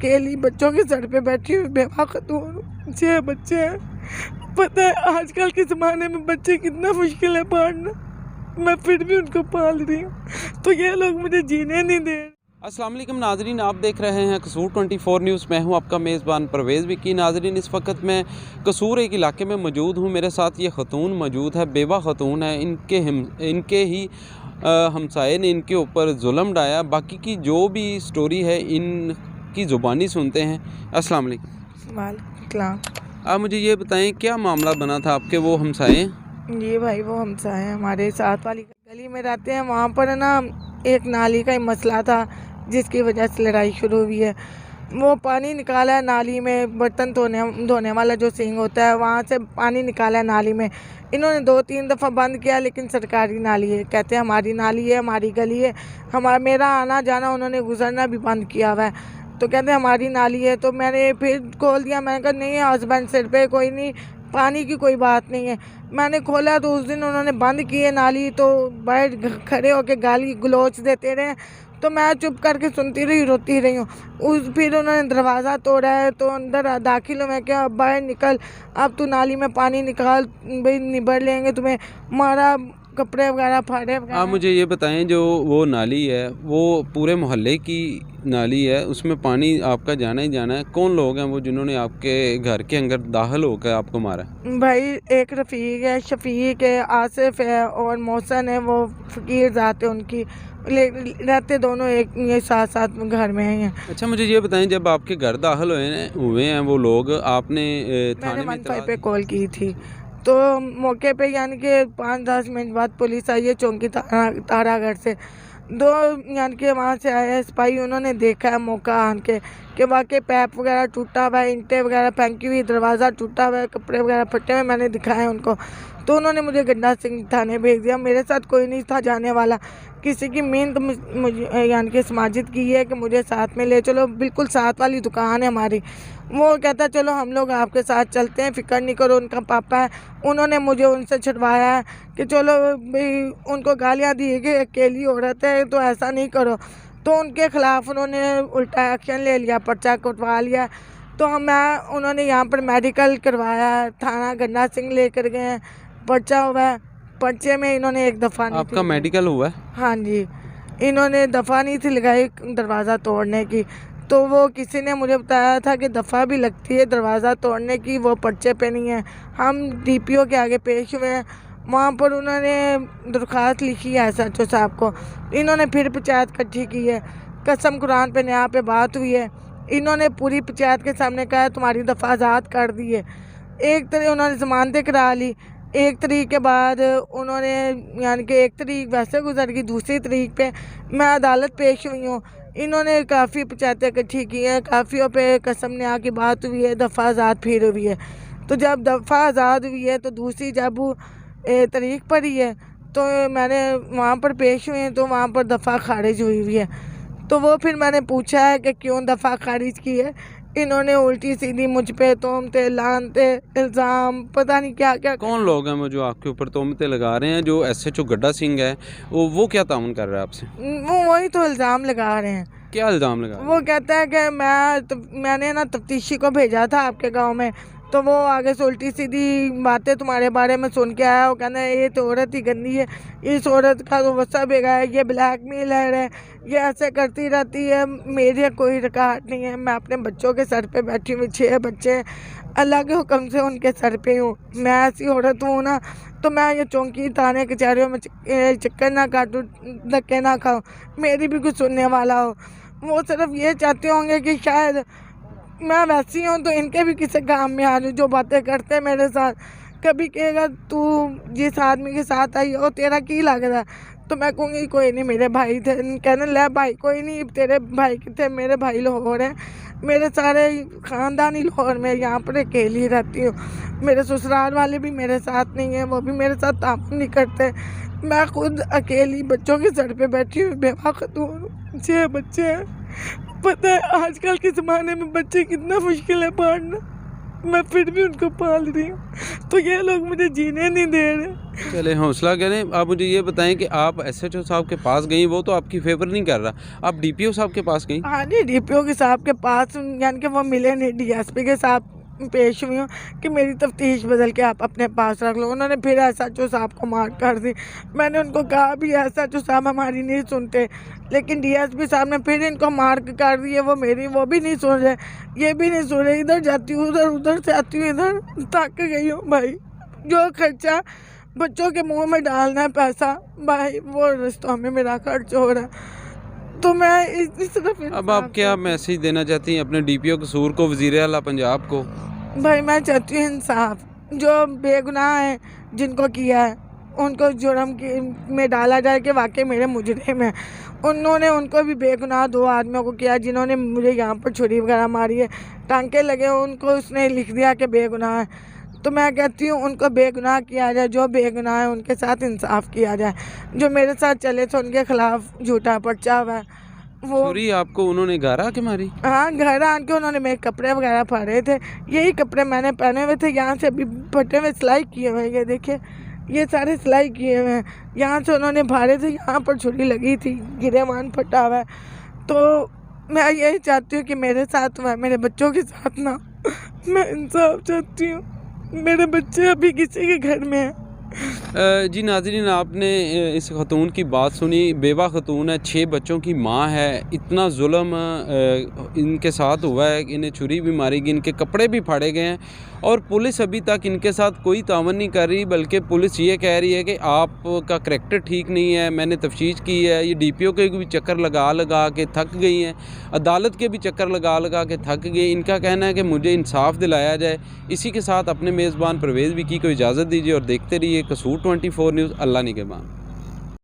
अकेली बच्चों के सर पे बैठी हुई बेवा खातून, 6 बच्चे हैं। पता है आजकल के ज़माने में बच्चे कितना मुश्किल है पालना, मैं फिर भी उनको पाल रही हूँ, तो ये लोग मुझे जीने नहीं दे। अस्सलाम वालेकुम नाजरीन, आप देख रहे हैं कसूर 24 न्यूज़। मैं हूं आपका मेज़बान परवेज़ विकी। नाजरीन, इस वक्त मैं कसूर एक इलाके में मौजूद हूं। मेरे साथ ये ख़तून मौजूद है, बेवा ख़तून है। इनके ही हमसाये ने इनके ऊपर जुल्म ढाया। बाकी की जो भी स्टोरी है इनकी ज़ुबानी सुनते हैं। अस्सलाम वालेकुम। वालेकुम। आप मुझे ये बताएं, क्या मामला बना था आपके वो हमसाये? ये भाई वो हमसाये हमारे साथ वाली गली में रहते हैं, वहाँ पर ना एक नाली का ही मसला था जिसकी वजह से लड़ाई शुरू हुई है। वो पानी निकाला है नाली में, बर्तन धोने वाला जो सिंक होता है वहाँ से पानी निकाला है नाली में। इन्होंने 2-3 दफ़ा बंद किया, लेकिन सरकारी नाली है, कहते हैं हमारी नाली है, हमारी गली है, मेरा आना जाना उन्होंने गुजरना भी बंद किया हुआ है, तो कहते हैं हमारी नाली है। तो मैंने फिर खोल दिया, मैंने कहा नहीं हस्बैंड सिर पे कोई नहीं, पानी की कोई बात नहीं है। मैंने खोला तो उस दिन उन्होंने बंद की है नाली, तो बाहर खड़े होकर गाली गलोच देते रहे, तो मैं चुप करके सुनती रही, रोती रही हूँ। फिर उन्होंने दरवाज़ा तोड़ा है, तो अंदर दाखिल हो, मैं क्या बाहर निकल, अब तू नाली में पानी निकाल भाई, निबड़ लेंगे तुम्हें, मारा, कपड़े वगैरह फाड़े वगैरह। आप मुझे ये बताएं, जो वो नाली है वो पूरे मोहल्ले की नाली है, उसमें पानी आपका जाना ही जाना है। कौन लोग हैं वो जिन्होंने आपके घर के अंदर दाखिल होकर आपको मारा? भाई एक रफ़ीक है, शफीक है, आसिफ है और मोहसन है, वो फ़कीर ज़ात है उनकी, रहते दोनों एक ये साथ साथ घर में हैं। अच्छा, मुझे ये बताएं, जब आपके घर दाखिल हुए हैं वो लोग, आपने थाने में 15 पे कॉल की थी, तो मौके पे यानी कि 5-10 मिनट बाद पुलिस आई है चौंकी तारागढ़ से। 2 यानी कि वहाँ से आए हैं सिपाही, उन्होंने देखा है मौका आन के कि वाकई पैप वगैरह टूटा हुआ है, ईंटें वगैरह फेंकी हुई, दरवाज़ा टूटा हुआ है, कपड़े वगैरह फटे हुए, मैंने दिखाए उनको, तो उन्होंने मुझे गंडा सिंह थाने भेज दिया। मेरे साथ कोई नहीं था जाने वाला, किसी की मेहनत मुझे यानी कि समाजित की है कि मुझे साथ में ले चलो, बिल्कुल साथ वाली दुकान है हमारी, वो कहता चलो हम लोग आपके साथ चलते हैं, फ़िक्र नहीं करो। उनका पापा है, उन्होंने मुझे उनसे छुड़वाया है कि चलो भाई, उनको गालियाँ दी कि अकेली औरत है तो ऐसा नहीं करो, तो उनके ख़िलाफ़ उन्होंने उल्टा एक्शन ले लिया, पर्चा कटवा लिया। तो उन्होंने यहाँ पर मेडिकल करवाया, थाना गंडा सिंह लेकर गए हैं, पर्चा हुआ है, पर्चे में इन्होंने एक दफ़ा नहीं आपका मेडिकल हुआ है? हाँ जी, इन्होंने दफ़ा नहीं थी लगाई दरवाज़ा तोड़ने की, तो वो किसी ने मुझे बताया था कि दफ़ा भी लगती है दरवाज़ा तोड़ने की, वो पर्चे पे नहीं है। हम DPO के आगे पेश हुए हैं, वहाँ पर उन्होंने दरख्वास्त लिखी है SHO साहब को, इन्होंने फिर पंचायत इकट्ठी की है, कसम कुरान पे नया पे बात हुई है, इन्होंने पूरी पंचायत के सामने कहा तुम्हारी दफ़ा आज़ाद कर दी है। एक तरह उन्होंने ज़मानतें करा ली, 1 तारीख के बाद उन्होंने यानी कि 1 तारीख वैसे गुजर गई, दूसरी तारीख पे मैं अदालत पेश हुई हूँ। इन्होंने काफ़ी पंचायतें इकट्ठी की हैं, काफ़ियों पे कसम न्याय की बात हुई है, दफ़ा आज़ाद फिर हुई है। तो जब दफ़ा आज़ाद हुई है तो दूसरी जब तारीख पड़ी है, तो मैंने वहाँ पर पेश हुई हैं, तो वहाँ पर दफ़ा खारिज हुई है। तो वो फिर मैंने पूछा है कि क्यों दफ़ा खारिज की है, इन्होंने उल्टी सीधी मुझ पे तोहमतें, लानतें, इल्ज़ाम, पता नहीं क्या क्या। कौन लोग हैं वो जो आपके ऊपर तोहमतें लगा रहे हैं? जो SHO गड्ढा सिंह है वो क्या ताउन कर रहा है आपसे? वो वही तो इल्ज़ाम लगा रहे हैं। क्या इल्ज़ाम लगा? वो कहता है कि मैंने ना तफ्तीशी को भेजा था आपके गांव में, तो वो आगे से उल्टी सीधी बातें तुम्हारे बारे में सुन के आया, वो कहना है ये तो औरत ही गंदी है, इस औरत का तो वसा बेगा है, ये ब्लैकमेलर है, ये ऐसे करती रहती है, मेरे कोई रिकॉर्ड नहीं है, मैं अपने बच्चों के सर पे बैठी हुई, 6 बच्चे हैं, अल्लाह के हुक्म से उनके सर पे हूँ, मैं ऐसी औरत हूँ ना, तो मैं ये चौंकी थाने कचहरियों में चक्कर ना काटूँ, धक्के ना खाऊँ, मेरी भी कुछ सुनने वाला हो। वो सिर्फ ये चाहते होंगे कि शायद मैं वैसी हूँ तो इनके भी किसी काम में आ जाऊँ, जो बातें करते हैं मेरे साथ। कभी कहेगा तू जिस आदमी के साथ आई हो तेरा की लगता, तो मैं कहूँगी कोई नहीं मेरे भाई थे, कहने ले भाई कोई नहीं, तेरे भाई थे, मेरे भाई लाहौर हैं, मेरे सारे ख़ानदान ही लाहौर में, यहाँ पर अकेली रहती हूँ, मेरे ससुराल वाले भी मेरे साथ नहीं हैं, वो भी मेरे साथ तामुन नहीं करते, मैं खुद अकेली बच्चों के सर पे बैठी हुई बेवा खातून, 6 बच्चे हैं। पता है आजकल के ज़माने में बच्चे कितना मुश्किल है पालना, मैं फिर भी उनको पाल रही हूँ, तो ये लोग मुझे जीने नहीं दे रहे। चले हौसला करें। आप मुझे ये बताएं कि आप एसएचओ साहब के पास गई, वो तो आपकी फेवर नहीं कर रहा, आप डीपीओ साहब के पास गई? हाँ जी, डीपीओ के साहब के पास, यानी कि वो मिले नहीं, डीएसपी के साथ पेश हुई हूँ कि मेरी तफ्तीश बदल के आप अपने पास रख लो। उन्होंने फिर एसएचओ साहब को मार कर दी। मैंने उनको कहा भी एसएचओ साहब हमारी नहीं सुनते, लेकिन डीएसपी साहब ने फिर इनको मार कर दी है। वो भी नहीं सुन रहे, ये भी नहीं सुन रहे। इधर जाती हूँ उधर, उधर से आती हूँ इधर, थक गई हूँ भाई। जो खर्चा बच्चों के मुंह में डालना है पैसा भाई, वो रिश्तों में मेरा खर्च हो रहा है। तो मैं इस तरफ अब आप क्या मैसेज देना चाहती हैं अपने डीपीओ कसूर को, वज़ीर आला पंजाब को? भाई मैं चाहती हूँ इंसाफ, जो बेगुनाह है जिनको किया है उनको जुर्म में डाला जाए कि वाकई मेरे मुजरिम हैं। उन्होंने उनको भी बेगुनाह 2 आदमियों को किया जिन्होंने मुझे यहाँ पर छुरी वगैरह मारी है, टांके लगे, उनको उसने लिख दिया कि बेगुनाह है। तो मैं कहती हूँ उनको बेगुनाह किया जाए, जो बेगुनाह है उनके साथ इंसाफ किया जाए। जो मेरे साथ चले थे उनके खिलाफ झूठा पर्चा हुआ है। वो छुरी आपको उन्होंने घर आके मारी? हाँ, घर आके उन्होंने मेरे कपड़े वगैरह फाड़े थे। यही कपड़े मैंने पहने हुए थे, यहाँ से अभी फटे हुए सिलाई किए हुए, ये देखिए ये सारे सिलाई किए हुए हैं। यहाँ से उन्होंने फाड़े थे, यहाँ पर छुरी लगी थी, गिरेबान फटा हुआ है। तो मैं यही चाहती हूँ कि मेरे साथ हुआ, मेरे बच्चों के साथ ना। मैं इंसाफ चाहती हूँ, मेरे बच्चे अभी किसी के घर में हैं। जी नाज़रीन, आपने इस खतून की बात सुनी, बेवा खतून है, 6 बच्चों की माँ है। इतना जुल्म इनके साथ हुआ है कि इन्हें छुरी भी मारी गई, इनके कपड़े भी फाड़े गए हैं और पुलिस अभी तक इनके साथ कोई तावन नहीं कर रही, बल्कि पुलिस ये कह रही है कि आपका करैक्टर ठीक नहीं है। मैंने तफ्तीश की है, ये डीपीओ के भी चक्कर लगा के थक गई हैं, अदालत के भी चक्कर लगा के थक गई। इनका कहना है कि मुझे इंसाफ दिलाया जाए। इसी के साथ अपने मेज़बान परवेज़ विकी को इजाज़त दीजिए और देखते रहिए कसूर 24 न्यूज़। अल्लाह निगहबान।